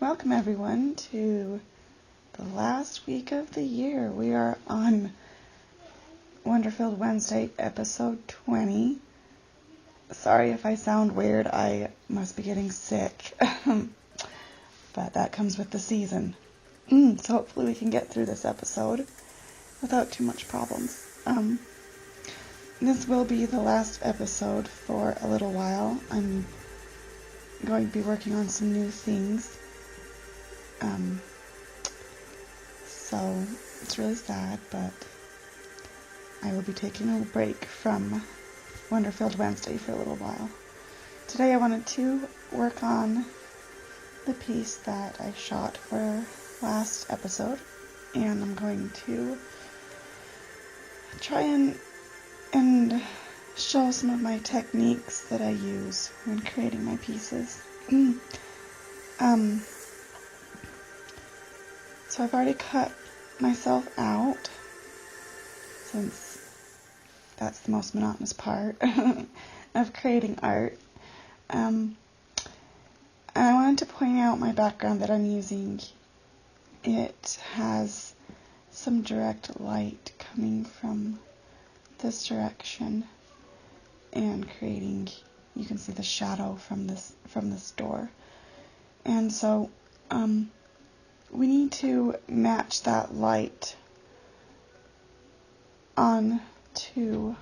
Welcome everyone to the last week of the year. We are on Wonderfilled Wednesday-Episode 20. Sorry if I sound weird, I must be getting sick, but that comes with the season. So hopefully we can get through this episode without too much problems. This will be the last episode for a little while. I'm going to be working on some new things. So it's really sad, but I will be taking a break from Wonderfilled Wednesday for a little while. Today I wanted to work on the piece that I shot for last episode, and I'm going to try and show some of my techniques that I use when creating my pieces. So I've already cut myself out, since that's the most monotonous part of creating art. And I wanted to point out my background that I'm using. It has some direct light coming from this direction and creating, you can see the shadow from this door. And so we need to match that light on to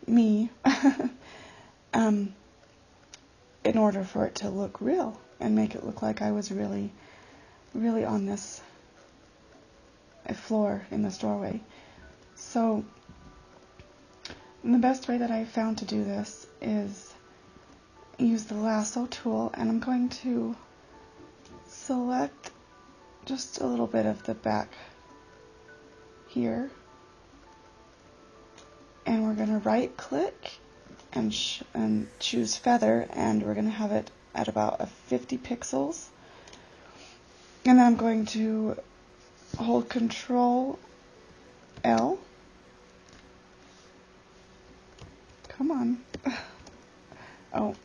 me in order for it to look real and make it look like I was really on this floor in this doorway. So the best way that I found to do this is use the lasso tool, and I'm going to select just a little bit of the back here, and we're going to right click and choose feather, and we're going to have it at about 50 pixels, and then I'm going to hold Control L. Come on. Oh,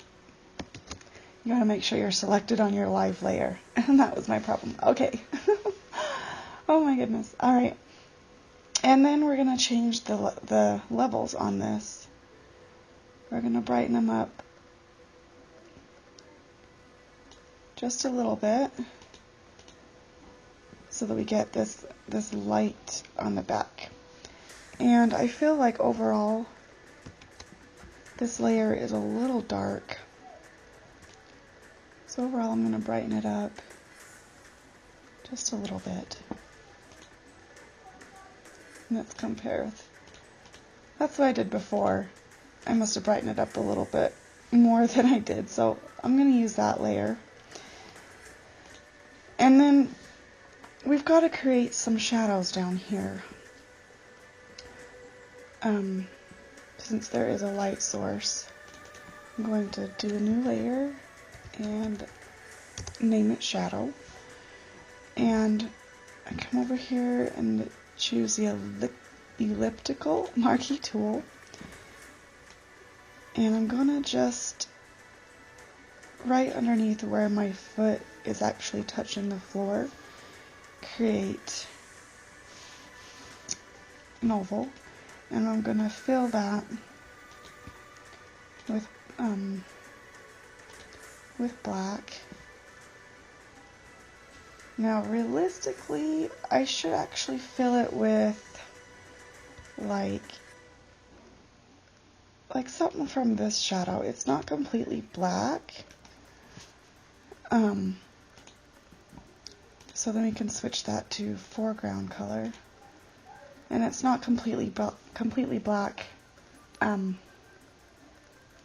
you gotta make sure you're selected on your live layer. And that was my problem. Okay. Oh my goodness. Alright. And then we're gonna change the levels on this. We're gonna brighten them up just a little bit so that we get this light on the back. And I feel like overall this layer is a little dark. So overall I'm going to brighten it up just a little bit. Let's compare. That's what I did before. I must have brightened it up a little bit more than I did, so I'm going to use that layer. And then we've got to create some shadows down here. Since there is a light source, I'm going to do a new layer and name it shadow. And I come over here and choose the elliptical marquee tool. And I'm going to just, right underneath where my foot is actually touching the floor, create an oval. And I'm going to fill that with black. Now realistically, I should actually fill it with like something from this shadow. It's not completely black. So then we can switch that to foreground color. And it's not completely black,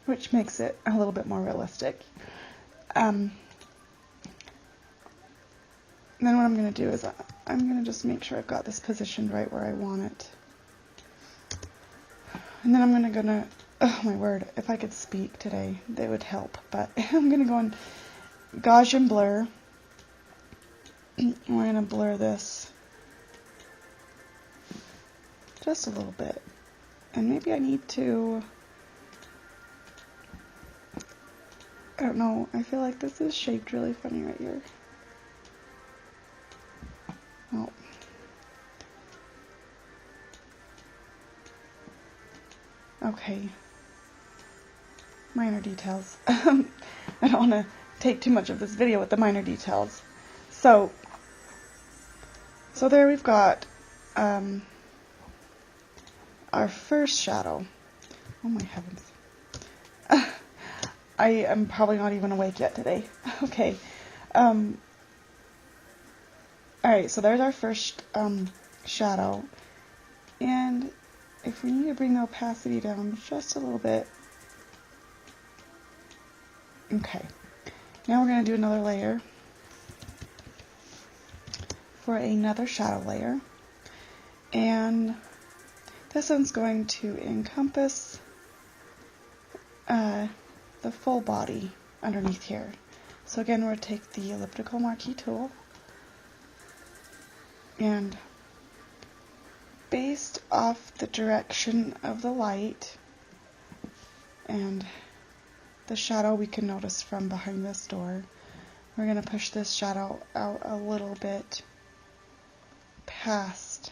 which makes it a little bit more realistic. Then what I'm going to do is I'm going to just make sure I've got this positioned right where I want it. And then I'm going to, oh my word, if I could speak today, that would help. But I'm going to go in Gaussian blur. We're going to blur this just a little bit. And maybe I need to I don't know, I feel like this is shaped really funny right here. Oh. Okay. Minor details. I don't want to take too much of this video with the minor details. So there we've got our first shadow. Oh my heavens. I am probably not even awake yet today. Okay. Alright, so there's our first shadow. And if we need to bring the opacity down just a little bit. Okay. Now we're going to do another layer for another shadow layer. And this one's going to encompass the full body underneath here. So again, we'll take the elliptical marquee tool, and based off the direction of the light and the shadow we can notice from behind this door, we're going to push this shadow out a little bit past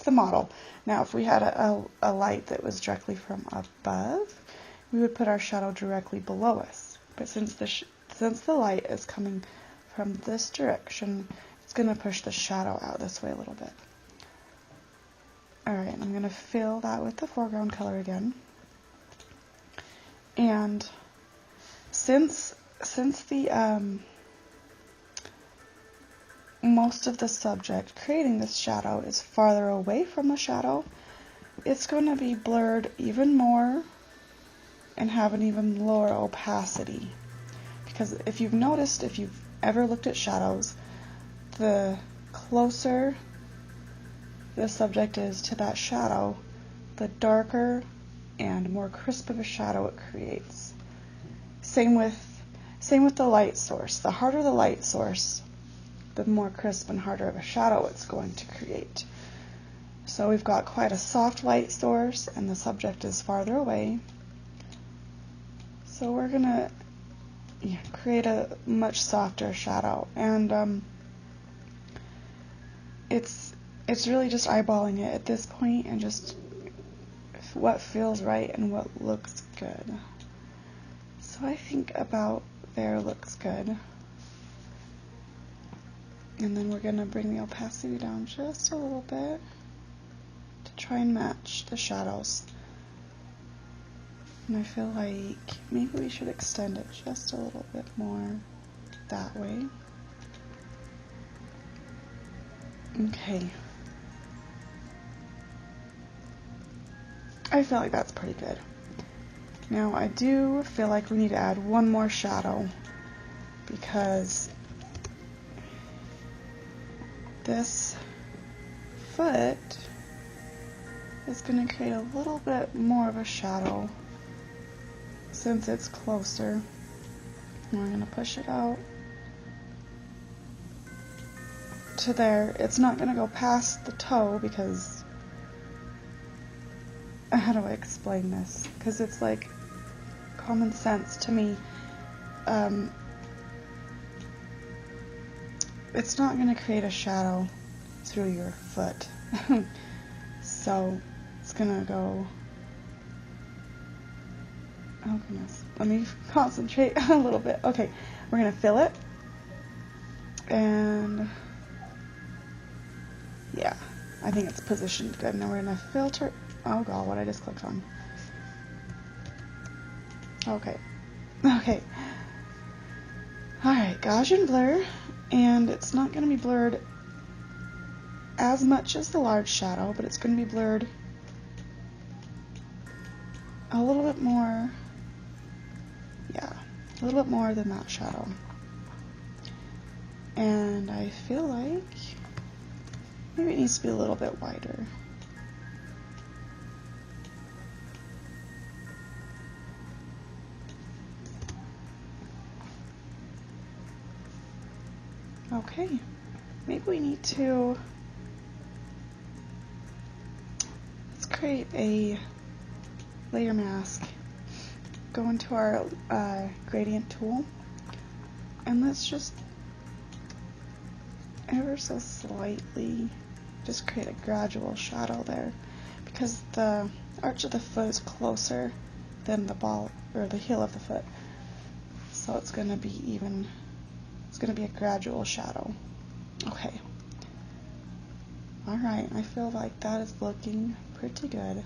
the model. Now if we had a light that was directly from above, we would put our shadow directly below us. But since the light is coming from this direction, it's going to push the shadow out this way a little bit. Alright, I'm going to fill that with the foreground color again. And since the most of the subject creating this shadow is farther away from the shadow, it's going to be blurred even more and have an even lower opacity. Because if you've noticed, if you've ever looked at shadows, the closer the subject is to that shadow, the darker and more crisp of a shadow it creates. Same with the light source. The harder the light source, the more crisp and harder of a shadow it's going to create. So we've got quite a soft light source and the subject is farther away. So we're going to create a much softer shadow. And it's really just eyeballing it at this point and just what feels right and what looks good. So I think about there looks good. And then we're going to bring the opacity down just a little bit to try and match the shadows. And I feel like maybe we should extend it just a little bit more that way. Okay. I feel like that's pretty good. Now I do feel like we need to add one more shadow because this foot is going to create a little bit more of a shadow since it's closer. And we're going to push it out to there. It's not going to go past the toe because, how do I explain this? Because it's like common sense to me. It's not going to create a shadow through your foot. So it's going to go, oh goodness, let me concentrate a little bit. Okay, we're going to fill it. And yeah, I think it's positioned good. Now we're going to filter. Oh god, what I just clicked on. Okay. Alright, Gaussian blur. And it's not going to be blurred as much as the large shadow, but it's going to be blurred a little bit more. Yeah, a little bit more than that shadow. And I feel like maybe it needs to be a little bit wider. Okay, maybe we need to, let's create a layer mask, go into our gradient tool, and let's just ever so slightly just create a gradual shadow there, because the arch of the foot is closer than the ball or the heel of the foot, so it's going to be a gradual shadow. Okay. Alright, I feel like that is looking pretty good.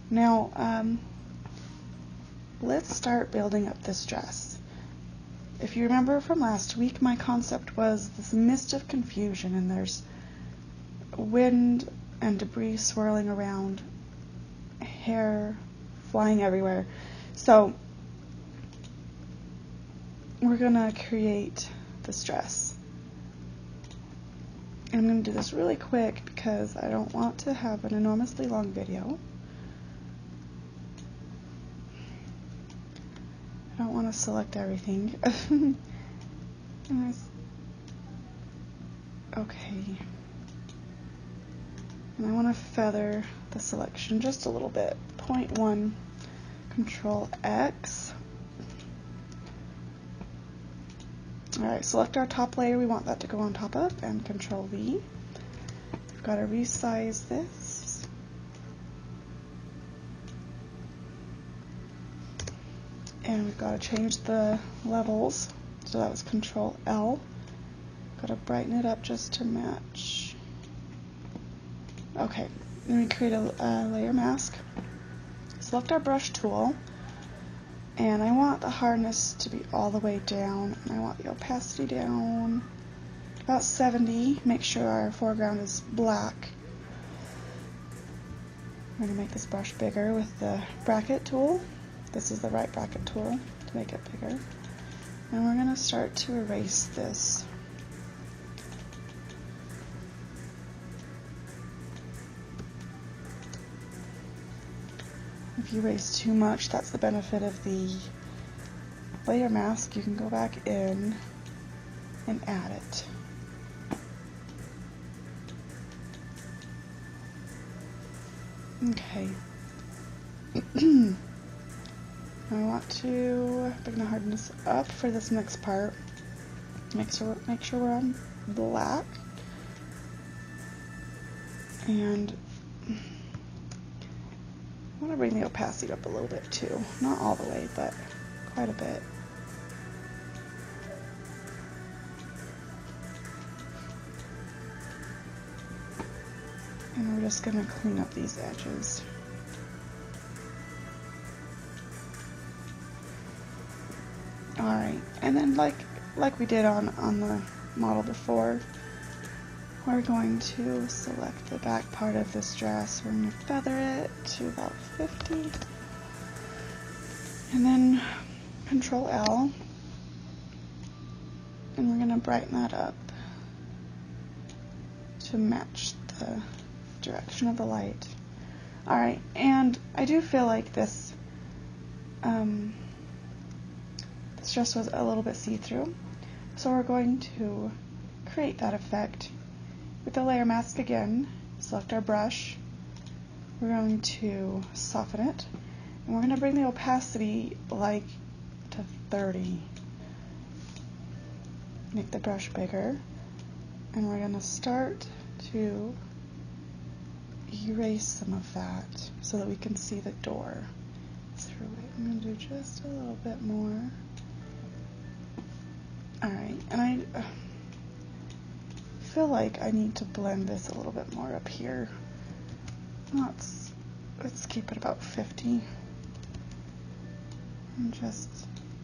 Now, let's start building up this dress. If you remember from last week, my concept was this mist of confusion, and there's wind and debris swirling around, hair flying everywhere. So, we're gonna create this dress. I'm going to do this really quick because I don't want to have an enormously long video. I don't want to select everything. Okay. And I want to feather the selection just a little bit. 0.1, Control X. Alright, select our top layer we want that to go on top of, and Control V. We've got to resize this. And we've got to change the levels, so that was Control L. Got to brighten it up just to match. Okay, then we create a layer mask. Select our brush tool. And I want the hardness to be all the way down, and I want the opacity down about 70. Make sure our foreground is black. I'm going to make this brush bigger with the bracket tool. This is the right bracket tool to make it bigger. And we're going to start to erase this. If you erase too much, that's the benefit of the layer mask. You can go back in and add it. Okay. I want to bring the hardness up for this next part. Make sure we're on black. And I want to bring the opacity up a little bit too. Not all the way, but quite a bit. And we're just going to clean up these edges. Alright, and then like we did on the model before, we're going to select the back part of this dress. We're going to feather it to about 50. And then Control L. And we're going to brighten that up to match the direction of the light. Alright, and I do feel like this dress was a little bit see-through. So we're going to create that effect with the layer mask again. Select our brush. We're going to soften it, and we're going to bring the opacity like to 30. Make the brush bigger, and we're going to start to erase some of that so that we can see the door through it. I'm going to do just a little bit more. Alright, and I feel like I need to blend this a little bit more up here. Let's keep it about 50. And just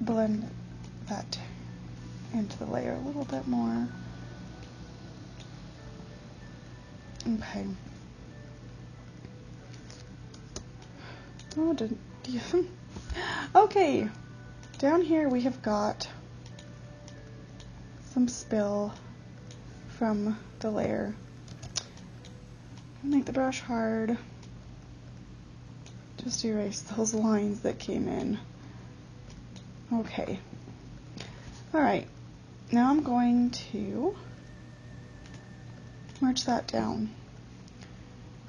blend that into the layer a little bit more. Okay. Oh, okay. Down here we have got some spill from the layer. Make the brush hard. Just erase those lines that came in. Okay. Alright. Now I'm going to merge that down.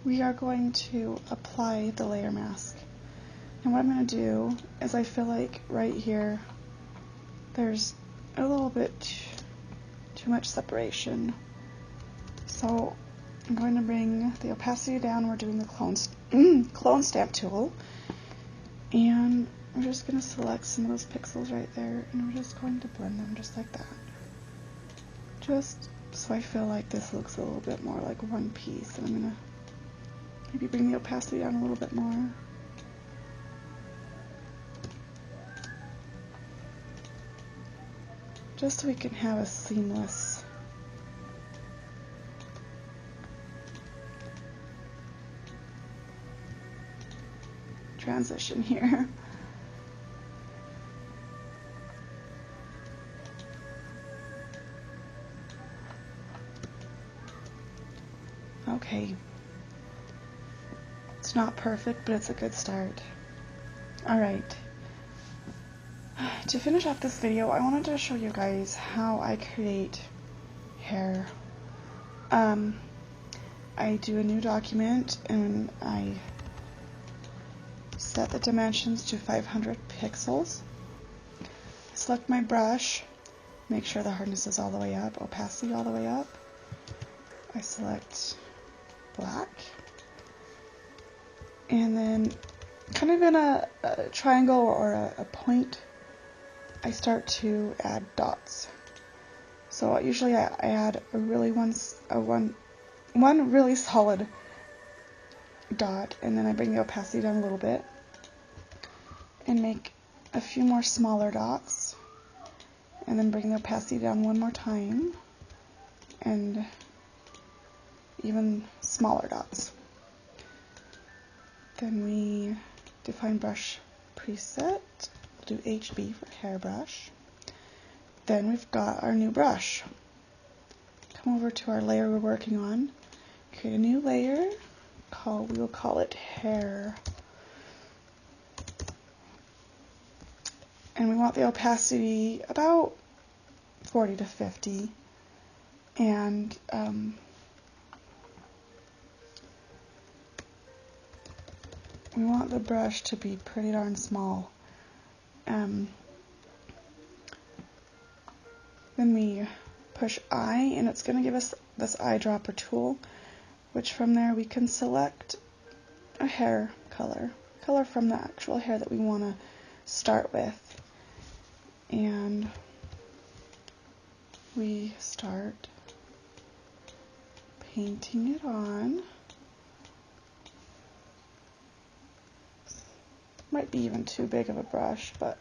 We are going to apply the layer mask. And what I'm going to do is I feel like right here there's a little bit too much separation. So I'm going to bring the opacity down. We're doing the clone stamp tool. And we're just going to select some of those pixels right there, and we're just going to blend them just like that. Just so I feel like this looks a little bit more like one piece. And I'm going to maybe bring the opacity down a little bit more. Just so we can have a seamless transition here. Okay. It's not perfect, but it's a good start. Alright. To finish off this video, I wanted to show you guys how I create hair. I do a new document and I set the dimensions to 500 pixels. Select my brush, make sure the hardness is all the way up, opacity all the way up. I select black, and then kind of in a triangle or a point, I start to add dots. So usually I add a really one really solid dot, and then I bring the opacity down a little bit and make a few more smaller dots, and then bring the opacity down one more time and even smaller dots. Then we define brush preset. We'll do HB for hairbrush. Then we've got our new brush. Come over to our layer we're working on. Create a new layer. We will call it hair. And we want the opacity about 40 to 50. And we want the brush to be pretty darn small. Then we push I, and it's going to give us this eyedropper tool, which from there we can select a hair color from the actual hair that we want to start with. And we start painting it on. Might be even too big of a brush, but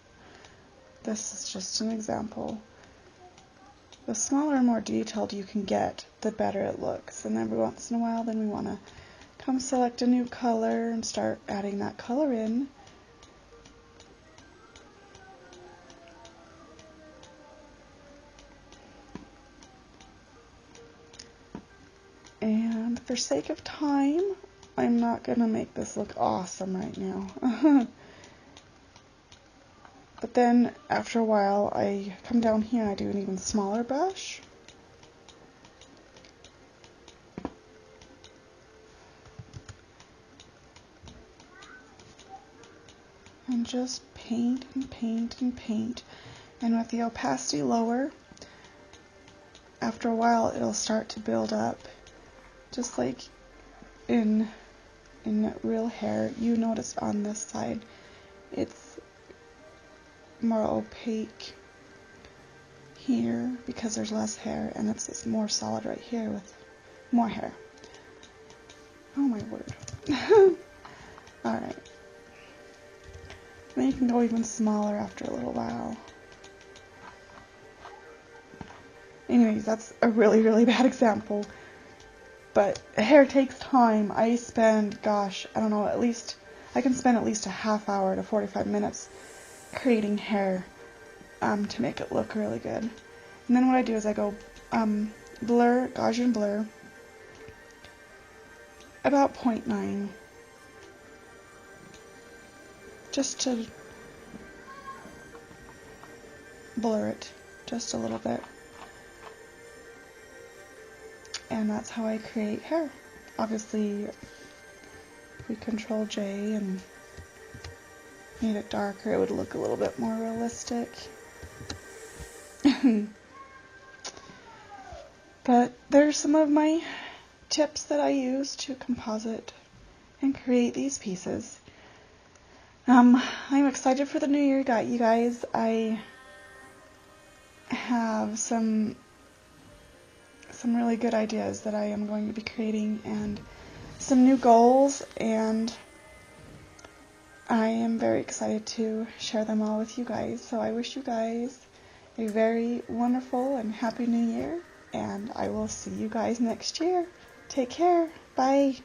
this is just an example. The smaller and more detailed you can get, the better it looks. And every once in a while, then we want to come select a new color and start adding that color in. And for sake of time, I'm not going to make this look awesome right now. But then after a while, I come down here and I do an even smaller brush. And just paint and paint and paint. And with the opacity lower, after a while it'll start to build up. Just like in real hair, you notice on this side it's more opaque here because there's less hair, and it's more solid right here with more hair. Oh my word. Alright. Then you can go even smaller after a little while. Anyways, that's a really, really bad example. But hair takes time. I spend, gosh, I don't know, I can spend at least a half hour to 45 minutes creating hair to make it look really good. And then what I do is I go blur, Gaussian blur, about 0.9, just to blur it just a little bit. And that's how I create hair. Obviously, we Control J and made it darker, it would look a little bit more realistic. But there's some of my tips that I use to composite and create these pieces. I'm excited for the new year, you guys. I have some really good ideas that I am going to be creating and some new goals, and I am very excited to share them all with you guys. So I wish you guys a very wonderful and happy new year, and I will see you guys next year. Take care. Bye.